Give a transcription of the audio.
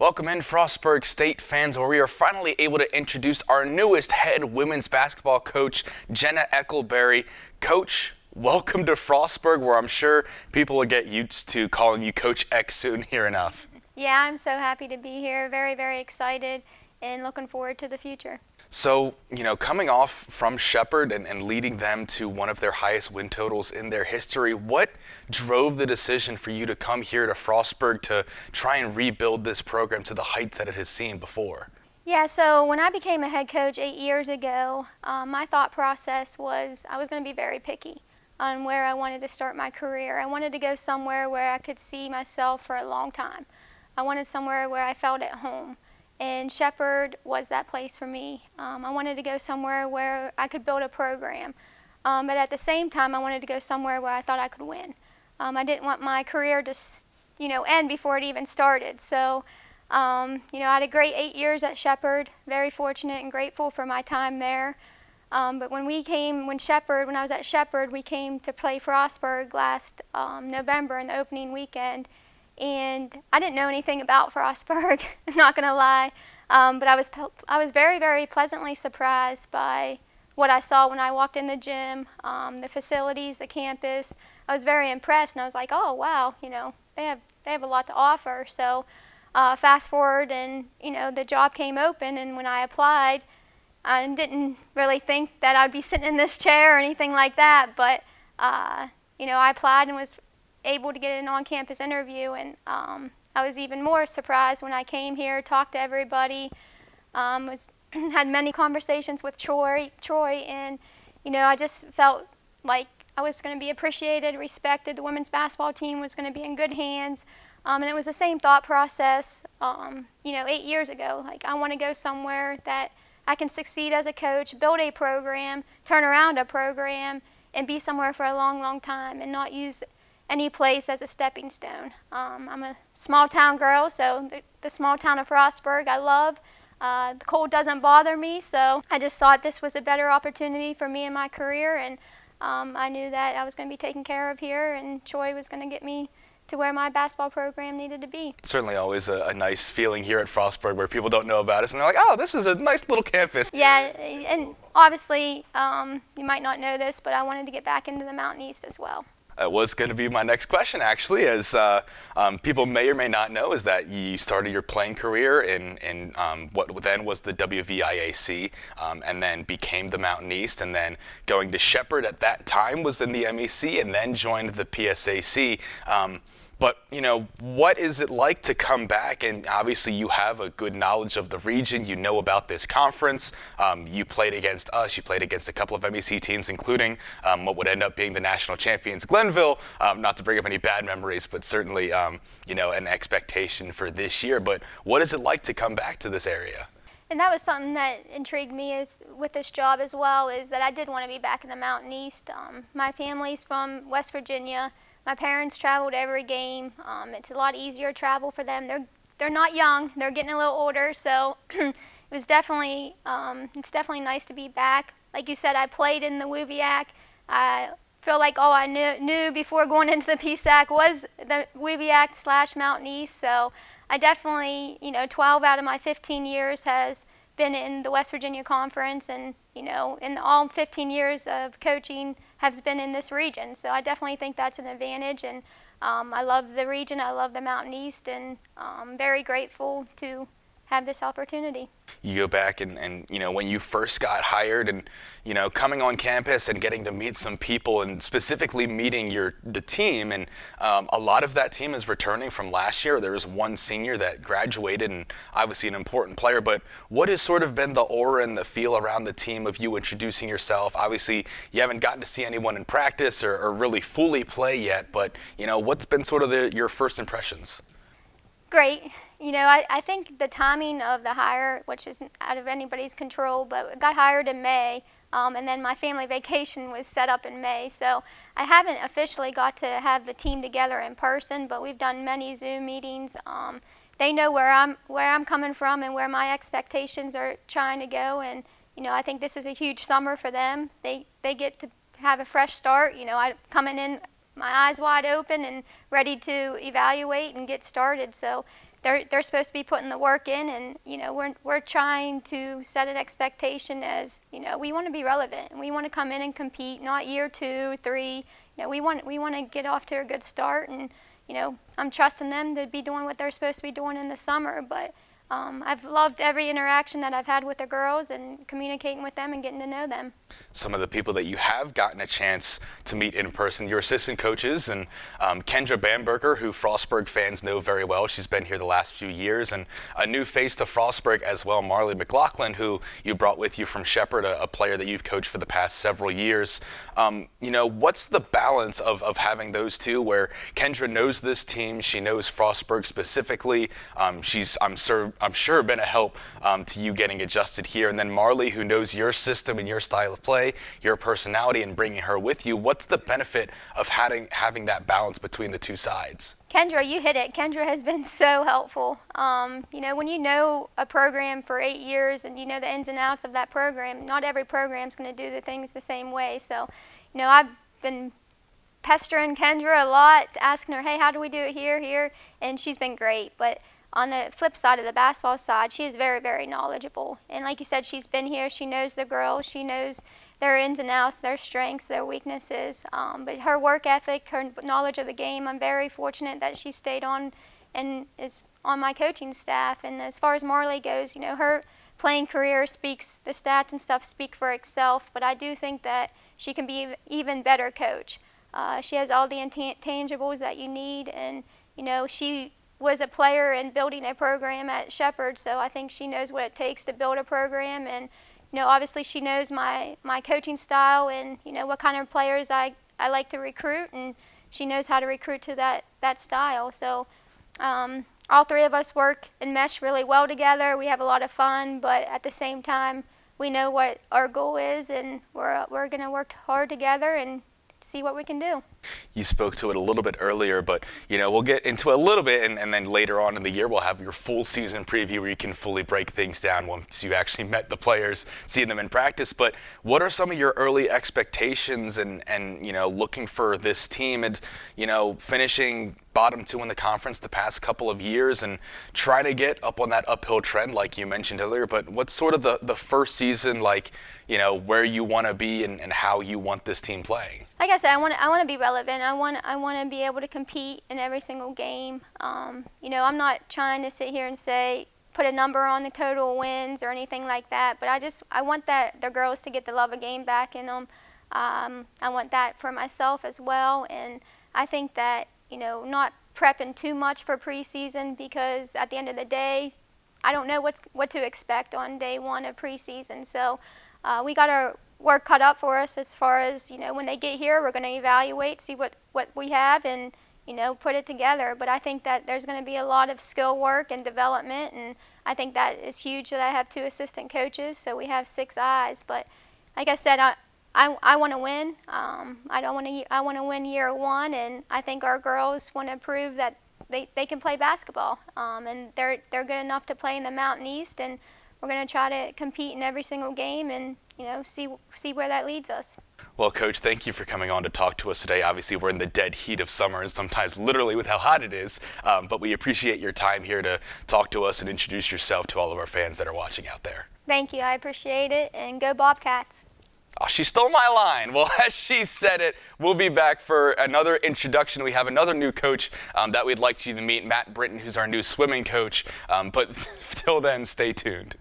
Welcome in, Frostburg State fans, where we are finally able to introduce our newest head women's basketball coach, Jenna Eckleberry. Coach, welcome to Frostburg, where I'm sure people will get used to calling you Coach X soon here enough. Yeah, I'm so happy to be here. Very, very excited and looking forward to the future. So, coming off from Shepherd and leading them to one of their highest win totals in their history, what drove the decision for you to come here to Frostburg to try and rebuild this program to the heights that it has seen before? Yeah, so when I became a head coach 8 years ago, my thought process was I was going to be very picky on where I wanted to start my career. I wanted to go somewhere where I could see myself for a long time. I wanted somewhere where I felt at home. And Shepherd was that place for me. I wanted to go somewhere where I could build a program. But at the same time, I wanted to go somewhere where I thought I could win. I didn't want my career to, end before it even started. So, I had a great 8 years at Shepherd. Very fortunate and grateful for my time there. But when I was at Shepherd, we came to play Frostburg last November in the opening weekend. And I didn't know anything about Frostburg, I'm not going to lie, but I was very, very pleasantly surprised by what I saw when I walked in the gym, the facilities, the campus. I was very impressed, and I was like, oh, wow, they have a lot to offer. So fast forward, and, the job came open, and when I applied, I didn't really think that I'd be sitting in this chair or anything like that, but, I applied and was able to get an on-campus interview, and I was even more surprised when I came here, talked to everybody, had many conversations with Troy, and I just felt like I was going to be appreciated, respected. The women's basketball team was going to be in good hands, and it was the same thought process, 8 years ago. Like, I want to go somewhere that I can succeed as a coach, build a program, turn around a program, and be somewhere for a long, long time, and not use any place as a stepping stone. I'm a small town girl, so the small town of Frostburg I love. The cold doesn't bother me, so I just thought this was a better opportunity for me in my career, and I knew that I was going to be taken care of here, and Troy was going to get me to where my basketball program needed to be. Certainly always a nice feeling here at Frostburg where people don't know about us and they're like, oh, this is a nice little campus. Yeah, and obviously you might not know this, but I wanted to get back into the Mountain East as well. That was going to be my next question, actually, as people may or may not know, is that you started your playing career in what then was the WVIAC, and then became the Mountain East, and then going to Shepherd at that time was in the MEC, and then joined the PSAC. But, what is it like to come back? And obviously you have a good knowledge of the region. You know about this conference. You played against us. You played against a couple of MEC teams, including what would end up being the national champions, Glenville. Not to bring up any bad memories, but certainly, an expectation for this year. But what is it like to come back to this area? And that was something that intrigued me with this job as well, is that I did want to be back in the Mountain East. My family's from West Virginia. My parents traveled every game. It's a lot easier travel for them. They're not young. They're getting a little older, so it's definitely nice to be back. Like you said, I played in the WVIAC. I feel like all I knew before going into the PSAC was the WVIAC / Mountain East. So I definitely, 12 out of my 15 years has been in the West Virginia Conference, and in all 15 years of coaching has been in this region. So I definitely think that's an advantage, and I love the region, I love the Mountain East, and I'm very grateful to have this opportunity. You go back and when you first got hired and, coming on campus and getting to meet some people and specifically meeting the team, and a lot of that team is returning from last year. There was one senior that graduated and obviously an important player, but what has sort of been the aura and the feel around the team of you introducing yourself? Obviously, you haven't gotten to see anyone in practice or really fully play yet, but, what's been sort of your first impressions? Great. I think the timing of the hire, which is out of anybody's control, but I got hired in May, and then my family vacation was set up in May. So I haven't officially got to have the team together in person, but we've done many Zoom meetings. They know where I'm coming from and where my expectations are trying to go, and I think this is a huge summer for them. They get to have a fresh start. I coming in my eyes wide open and ready to evaluate and get started. So they're supposed to be putting the work in, and we're trying to set an expectation as we want to be relevant and we want to come in and compete, not year 2, 3. We want to get off to a good start, and I'm trusting them to be doing what they're supposed to be doing in the summer. But I've loved every interaction that I've had with the girls and communicating with them and getting to know them. Some of the people that you have gotten a chance to meet in person, your assistant coaches, and Kendra Bamberger, who Frostburg fans know very well. She's been here the last few years, and a new face to Frostburg as well, Marley McLaughlin, who you brought with you from Shepherd, a player that you've coached for the past several years. What's the balance of having those two, where Kendra knows this team, she knows Frostburg specifically, she's, I'm sure been a help to you getting adjusted here, and then Marley, who knows your system and your style of play, your personality, and bringing her with you. What's the benefit of having that balance between the two sides? Kendra, you hit it. Kendra has been so helpful. When you know a program for 8 years and you know the ins and outs of that program, not every program's going to do the things the same way. So, I've been pestering Kendra a lot, asking her, hey, how do we do it here, and she's been great. But on the flip side of the basketball side, she is very, very knowledgeable. And like you said, she's been here. She knows the girls. She knows their ins and outs, their strengths, their weaknesses. But her work ethic, her knowledge of the game, I'm very fortunate that she stayed on and is on my coaching staff. And as far as Marley goes, her playing career speaks, the stats and stuff speak for itself. But I do think that she can be an even better coach. She has all the intangibles that you need. And, she was a player in building a program at Shepherd, so I think she knows what it takes to build a program. And obviously she knows my coaching style and what kind of players I like to recruit, and she knows how to recruit to that style. So all three of us work and mesh really well together. We have a lot of fun, but at the same time we know what our goal is, and we're going to work hard together and see what we can do. You spoke to it a little bit earlier, but we'll get into it a little bit, and then later on in the year we'll have your full season preview where you can fully break things down once you actually met the players, seeing them in practice. But what are some of your early expectations and looking for this team and finishing bottom 2 in the conference the past couple of years and try to get up on that uphill trend like you mentioned earlier? But what's sort of the first season like, where you want to be and how you want this team playing? Like I said, I want to be relevant. I want to be able to compete in every single game. I'm not trying to sit here and say put a number on the total wins or anything like that. But I want the girls to get the love of game back in them. I want that for myself as well. And I think that not prepping too much for preseason, because at the end of the day, I don't know what to expect on day 1 of preseason. So we got our work cut up for us as far as, when they get here, we're going to evaluate, see what we have, and, put it together. But I think that there's going to be a lot of skill work and development, and I think that is huge that I have 2 assistant coaches, so we have 6 eyes. But like I said, I want to win. I want to win year 1, and I think our girls want to prove that they can play basketball, and they're good enough to play in the Mountain East, and we're going to try to compete in every single game and see where that leads us. Well, Coach, thank you for coming on to talk to us today. Obviously, we're in the dead heat of summer, and sometimes literally with how hot it is, but we appreciate your time here to talk to us and introduce yourself to all of our fans that are watching out there. Thank you. I appreciate it, and go Bobcats. Oh, she stole my line. Well, as she said it, we'll be back for another introduction. We have another new coach that we'd like you to meet, Matt Britton, who's our new swimming coach. But till then, stay tuned.